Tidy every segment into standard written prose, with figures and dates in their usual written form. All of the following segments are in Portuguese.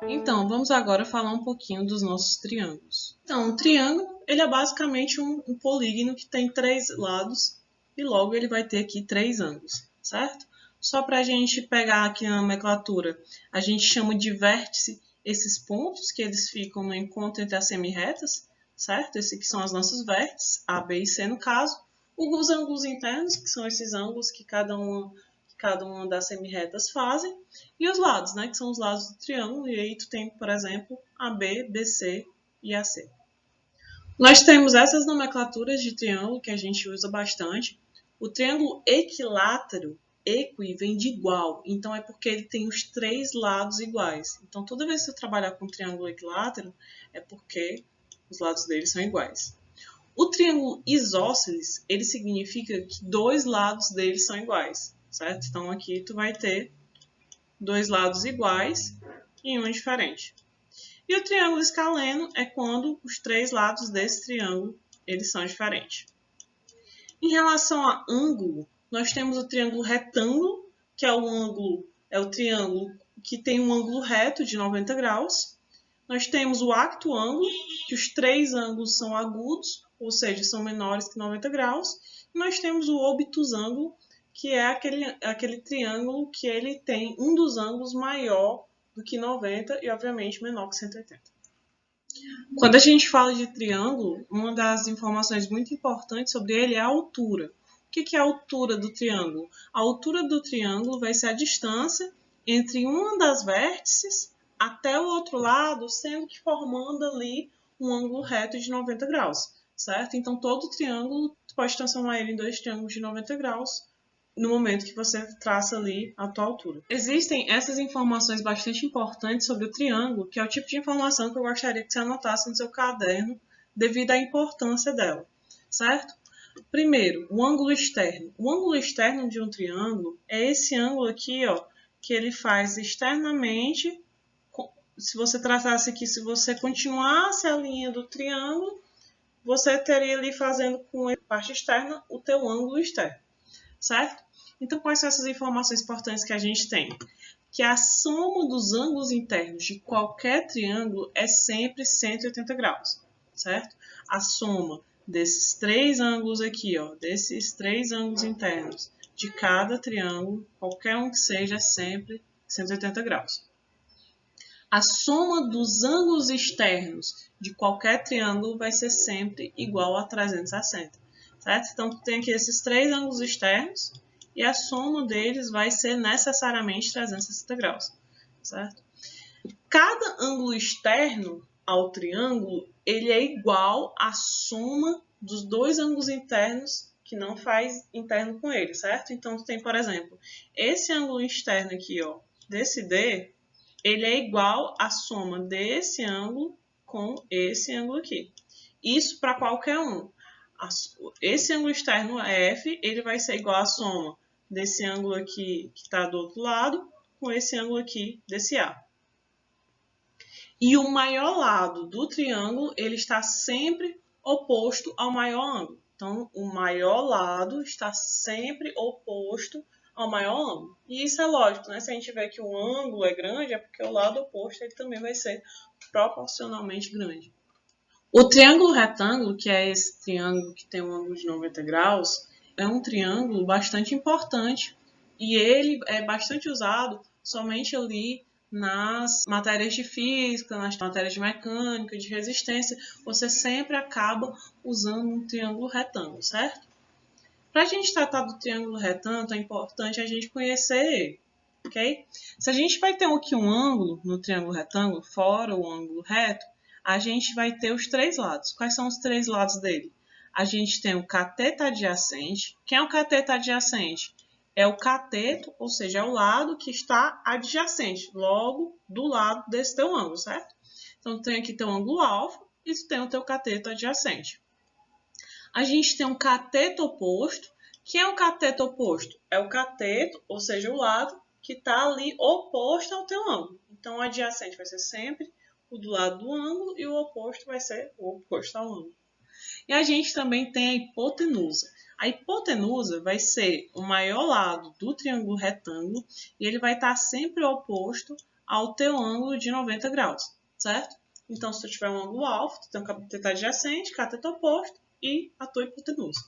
Então, vamos agora falar um pouquinho dos nossos triângulos. Então, um triângulo, ele é basicamente um polígono que tem 3 lados e logo ele vai ter aqui 3 ângulos, certo? Só para a gente pegar aqui na nomenclatura, a gente chama de vértice esses pontos que eles ficam no encontro entre as semirretas, certo? Esses aqui são os nossos vértices, A, B e C no caso. Os ângulos internos, que são esses ângulos que cada uma das semirretas fazem, e os lados, né, que são os lados do triângulo, e aí tu tem, por exemplo, AB, BC e AC. Nós temos essas nomenclaturas de triângulo que a gente usa bastante. O triângulo equilátero, equi, vem de igual, então é porque ele tem os 3 lados iguais. Então, toda vez que você trabalhar com triângulo equilátero, é porque os lados dele são iguais. O triângulo isósceles, ele significa que 2 lados dele são iguais, certo? Então, aqui tu vai ter 2 lados iguais e um diferente. E o triângulo escaleno é quando os 3 lados desse triângulo eles são diferentes. Em relação a ângulo, nós temos o triângulo retângulo, que é o triângulo que tem um ângulo reto de 90 graus. Nós temos o acto ângulo, que os 3 ângulos são agudos, ou seja, são menores que 90 graus. E nós temos o obtusângulo, que é aquele triângulo que ele tem um dos ângulos maior do que 90 e, obviamente, menor que 180. Quando a gente fala de triângulo, uma das informações muito importantes sobre ele é a altura. O que é a altura do triângulo? A altura do triângulo vai ser a distância entre uma das vértices até o outro lado, sendo que formando ali um ângulo reto de 90 graus, certo? Então, todo triângulo pode transformar ele em 2 triângulos de 90 graus no momento que você traça ali a tua altura. Existem essas informações bastante importantes sobre o triângulo, que é o tipo de informação que eu gostaria que você anotasse no seu caderno, devido à importância dela, certo? Primeiro, o ângulo externo. O ângulo externo de um triângulo é esse ângulo aqui, ó, que ele faz externamente. Se você traçasse aqui, se você continuasse a linha do triângulo, você teria ali fazendo com a parte externa o teu ângulo externo, certo? Então, quais são essas informações importantes que a gente tem? Que a soma dos ângulos internos de qualquer triângulo é sempre 180 graus, certo? A soma desses 3 ângulos aqui, ó, desses 3 ângulos internos de cada triângulo, qualquer um que seja, é sempre 180 graus. A soma dos ângulos externos de qualquer triângulo vai ser sempre igual a 360, certo? Então, tu tem aqui esses 3 ângulos externos e a soma deles vai ser necessariamente 360 graus, certo? Cada ângulo externo ao triângulo, ele é igual à soma dos 2 ângulos internos que não faz interno com ele, certo? Então, tu tem, por exemplo, esse ângulo externo aqui, ó, desse D, ele é igual à soma desse ângulo com esse ângulo aqui. Isso para qualquer um. Esse ângulo externo F, ele vai ser igual à soma desse ângulo aqui que está do outro lado com esse ângulo aqui desse A. E o maior lado do triângulo, ele está sempre oposto ao maior ângulo. Então, o maior lado está sempre oposto ao maior ângulo. E isso é lógico, né? Se a gente vê que o ângulo é grande, é porque o lado oposto ele também vai ser proporcionalmente grande. O triângulo retângulo, que é esse triângulo que tem um ângulo de 90 graus, é um triângulo bastante importante e ele é bastante usado somente ali nas matérias de física, nas matérias de mecânica, de resistência. Você sempre acaba usando um triângulo retângulo, certo? Para a gente tratar do triângulo retângulo, é importante a gente conhecer ele, ok? Se a gente vai ter aqui um ângulo no triângulo retângulo, fora o ângulo reto, a gente vai ter os 3 lados. Quais são os 3 lados dele? A gente tem o cateto adjacente. Quem é o cateto adjacente? É o cateto, ou seja, é o lado que está adjacente, logo do lado desse teu ângulo, certo? Então, tem aqui teu ângulo alfa e tu tem o teu cateto adjacente. A gente tem um cateto oposto. Que é o cateto oposto? É o cateto, ou seja, o lado que está ali oposto ao teu ângulo. Então, o adjacente vai ser sempre o do lado do ângulo e o oposto vai ser o oposto ao ângulo. E a gente também tem a hipotenusa. A hipotenusa vai ser o maior lado do triângulo retângulo e ele vai estar sempre oposto ao teu ângulo de 90 graus, certo? Então, se tu tiver um ângulo alfa, tu tem um cateto adjacente, cateto oposto e a tua hipotenusa.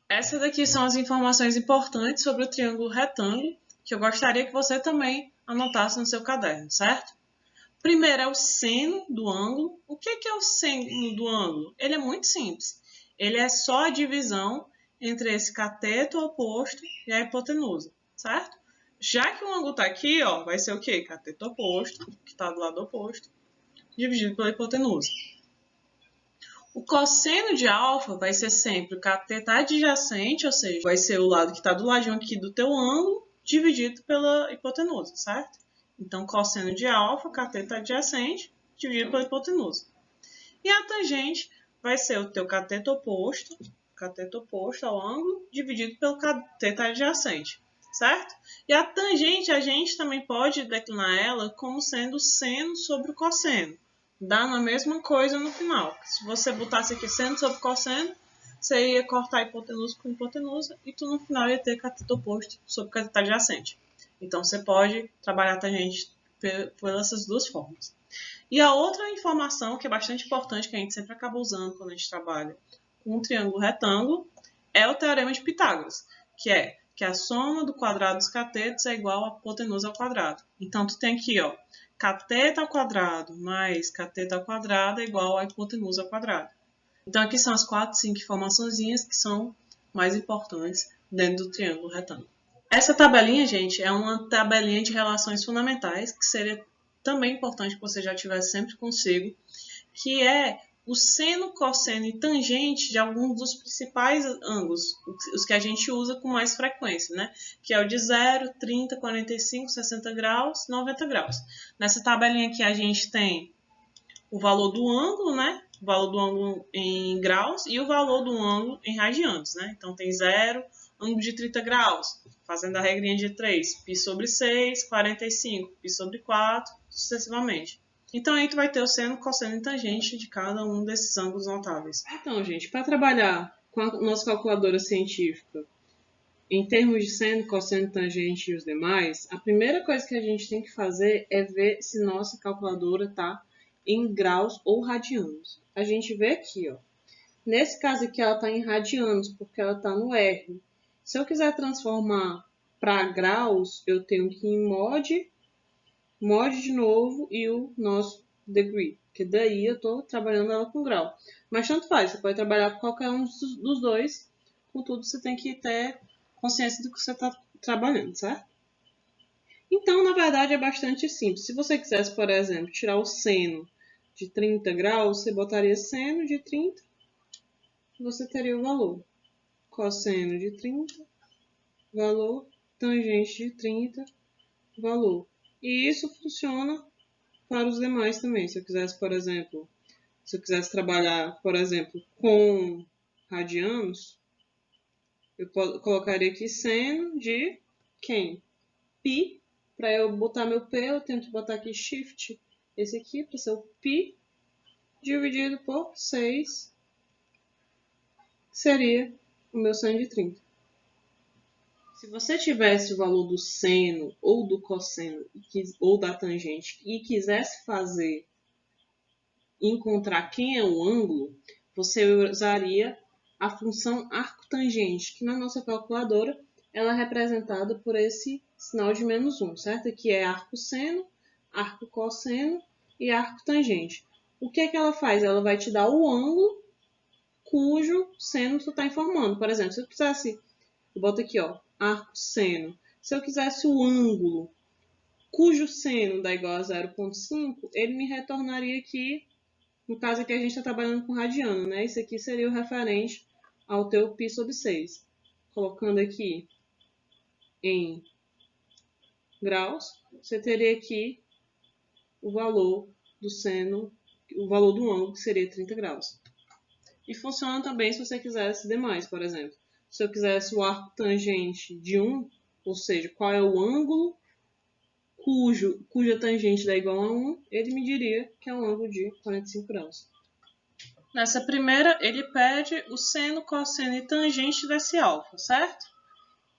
Essas daqui são as informações importantes sobre o triângulo retângulo, que eu gostaria que você também anotasse no seu caderno, certo? Primeiro é o seno do ângulo. O que é o seno do ângulo? Ele é muito simples. Ele é só a divisão entre esse cateto oposto e a hipotenusa, certo? Já que o ângulo está aqui, ó, vai ser o quê? Cateto oposto, que está do lado oposto, dividido pela hipotenusa. O cosseno de alfa vai ser sempre o cateto adjacente, ou seja, vai ser o lado que está do ladinho aqui do teu ângulo, dividido pela hipotenusa, certo? Então, cosseno de alfa, cateto adjacente, dividido pela hipotenusa. E a tangente vai ser o teu cateto oposto ao ângulo, dividido pelo cateto adjacente, certo? E a tangente, a gente também pode declinar ela como sendo seno sobre o cosseno. Dá na mesma coisa no final. Se você botasse aqui seno sobre cosseno, você ia cortar a hipotenusa com hipotenusa e tu no final ia ter cateto oposto sobre cateto adjacente. Então, você pode trabalhar a tangente por essas duas formas. E a outra informação que é bastante importante, que a gente sempre acaba usando quando a gente trabalha com um triângulo retângulo, é o teorema de Pitágoras, que é que a soma do quadrado dos catetos é igual à hipotenusa ao quadrado. Então, tu tem aqui, ó, cateto ao quadrado mais cateto ao quadrado é igual à hipotenusa ao quadrado. Então, aqui são as 4, 5 informaçõezinhas que são mais importantes dentro do triângulo retângulo. Essa tabelinha, gente, é uma tabelinha de relações fundamentais, que seria também importante que você já tivesse sempre consigo, que é o seno, cosseno e tangente de alguns dos principais ângulos, os que a gente usa com mais frequência, né? Que é o de 0, 30, 45, 60 graus, 90 graus. Nessa tabelinha aqui a gente tem o valor do ângulo, né? O valor do ângulo em graus e o valor do ângulo em radianos, né? Então tem 0, ângulo de 30 graus, fazendo a regrinha de 3, π sobre 6, 45, π sobre 4, sucessivamente. Então, aí tu vai ter o seno, cosseno e tangente de cada um desses ângulos notáveis. Então, gente, para trabalhar com a nossa calculadora científica, em termos de seno, cosseno, tangente e os demais, a primeira coisa que a gente tem que fazer é ver se nossa calculadora está em graus ou radianos. A gente vê aqui, ó. Nesse caso aqui, ela está em radianos, porque ela está no R. Se eu quiser transformar para graus, eu tenho que ir em mod de novo e o nosso degree, que daí eu estou trabalhando ela com grau. Mas tanto faz, você pode trabalhar com qualquer um dos dois, contudo você tem que ter consciência do que você está trabalhando, certo? Então, na verdade, é bastante simples. Se você quisesse, por exemplo, tirar o seno de 30 graus, você botaria seno de 30 e você teria o valor. Cosseno de 30, valor, tangente de 30, valor. E isso funciona para os demais também. Se eu quisesse, por exemplo, trabalhar, por exemplo, com radianos, eu colocaria aqui seno de quem? Π. Para eu botar meu P, eu tento botar aqui shift, esse aqui, para ser o π, dividido por 6, seria o meu seno de 30. Se você tivesse o valor do seno ou do cosseno ou da tangente e quisesse encontrar quem é o ângulo, você usaria a função arcotangente, que na nossa calculadora ela é representada por esse sinal de -1, certo? Que é arco-seno, arco-cosseno e arco-tangente. O que ela faz? Ela vai te dar o ângulo cujo seno tu está informando. Por exemplo, se eu quisesse, eu boto aqui, ó, arco-seno. Se eu quisesse o ângulo cujo seno dá igual a 0,5, ele me retornaria aqui, no caso aqui a gente está trabalhando com radiano, né? Isso aqui seria o referente ao teu π sobre 6. Colocando aqui em graus, você teria aqui o valor do seno, o valor do ângulo, que seria 30 graus. E funciona também se você quisesse demais, por exemplo. Se eu quisesse o arco tangente de 1, ou seja, qual é o ângulo cuja tangente dá igual a 1, ele me diria que é um ângulo de 45 graus. Nessa primeira, ele pede o seno, cosseno e tangente desse alfa, certo?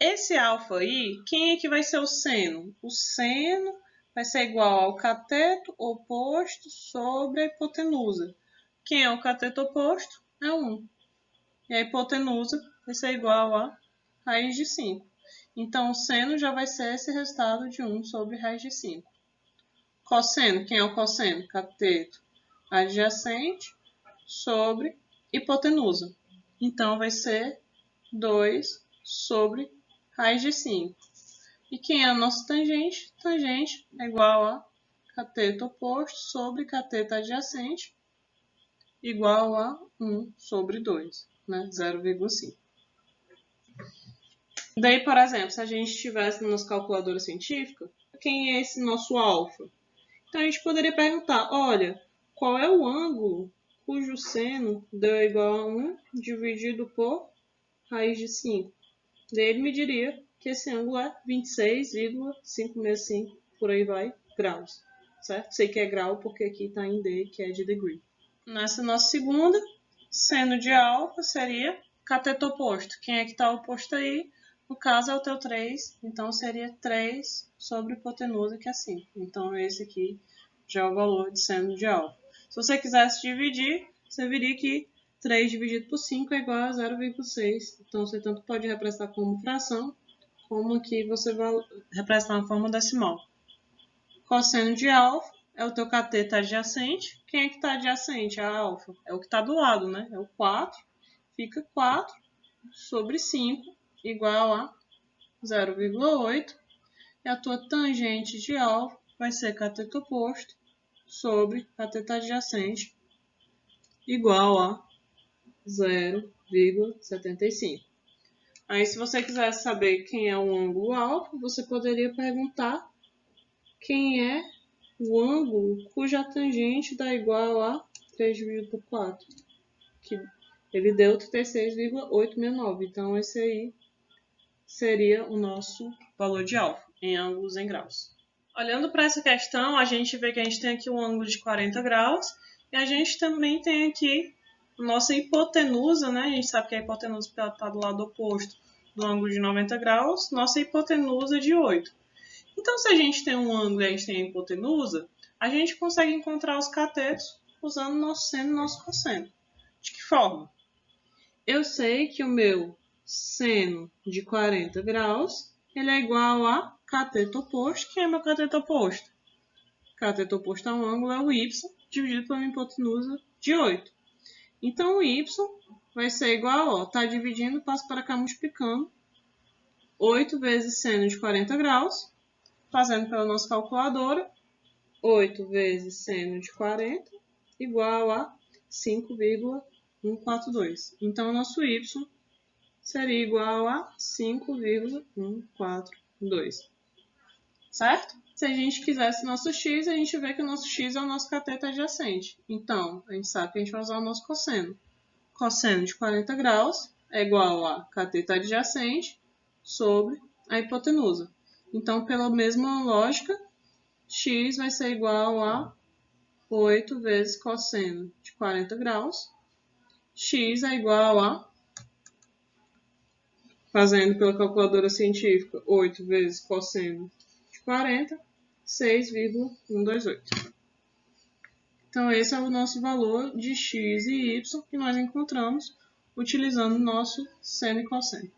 Esse alfa aí, quem é que vai ser o seno? O seno vai ser igual ao cateto oposto sobre a hipotenusa. Quem é o cateto oposto? É 1. E a hipotenusa vai ser igual a raiz de 5. Então, o seno já vai ser esse resultado de 1 sobre raiz de 5. Cosseno, quem é o cosseno? Cateto adjacente sobre hipotenusa. Então, vai ser 2 sobre raiz de 5. E quem é a nossa tangente? Tangente é igual a cateto oposto sobre cateto adjacente, igual a 1 sobre 2, né? 0,5. Daí, por exemplo, se a gente estivesse na nossa calculadora científica, quem é esse nosso alfa? Então, a gente poderia perguntar, olha, qual é o ângulo cujo seno deu igual a 1 dividido por raiz de 5? Daí ele me diria que esse ângulo é 26,565, por aí vai, graus, certo? Sei que é grau porque aqui está em D, que é de degree. Nessa nossa segunda, seno de alfa seria cateto oposto. Quem é que está oposto aí? No caso é o teu 3, então seria 3 sobre hipotenusa, que é 5. Então esse aqui já é o valor de seno de alfa. Se você quisesse dividir, você veria que 3 dividido por 5 é igual a 0,6. Então você tanto pode representar como fração, como aqui você vai representar na forma decimal. Cosseno de alfa é o teu cateto adjacente. Quem é que está adjacente a alfa? É o que está do lado, né? É o 4. Fica 4 sobre 5 igual a 0,8. E a tua tangente de alfa vai ser cateto oposto sobre cateto adjacente igual a 0,75. Aí, se você quisesse saber quem é o ângulo alfa, você poderia perguntar quem é o ângulo cuja tangente dá igual a 3 dividido por 4. Que ele deu 36,869. Então, esse aí seria o nosso valor de alfa em ângulos em graus. Olhando para essa questão, a gente vê que a gente tem aqui um ângulo de 40 graus e a gente também tem aqui a nossa hipotenusa, né? A gente sabe que a hipotenusa está do lado oposto do ângulo de 90 graus, nossa hipotenusa de 8. Então, se a gente tem um ângulo e a gente tem a hipotenusa, a gente consegue encontrar os catetos usando nosso seno e nosso cosseno. De que forma? Eu sei que o meu seno de 40 graus ele é igual a cateto oposto. Quem é meu cateto oposto? Cateto oposto a um ângulo é o y dividido pela minha hipotenusa de 8. Então, o y vai ser igual, está dividindo, passo para cá multiplicando, 8 vezes seno de 40 graus, fazendo pela nossa calculadora, 8 vezes seno de 40 igual a 5,142. Então, o nosso y seria igual a 5,142. Certo? Se a gente quisesse nosso x, a gente vê que o nosso x é o nosso cateto adjacente. Então, a gente sabe que a gente vai usar o nosso cosseno. Cosseno de 40 graus é igual a cateto adjacente sobre a hipotenusa. Então, pela mesma lógica, x vai ser igual a 8 vezes cosseno de 40 graus. X é igual a, fazendo pela calculadora científica, 8 vezes cosseno de 40, 6,128. Então, esse é o nosso valor de x e y que nós encontramos utilizando o nosso seno e cosseno.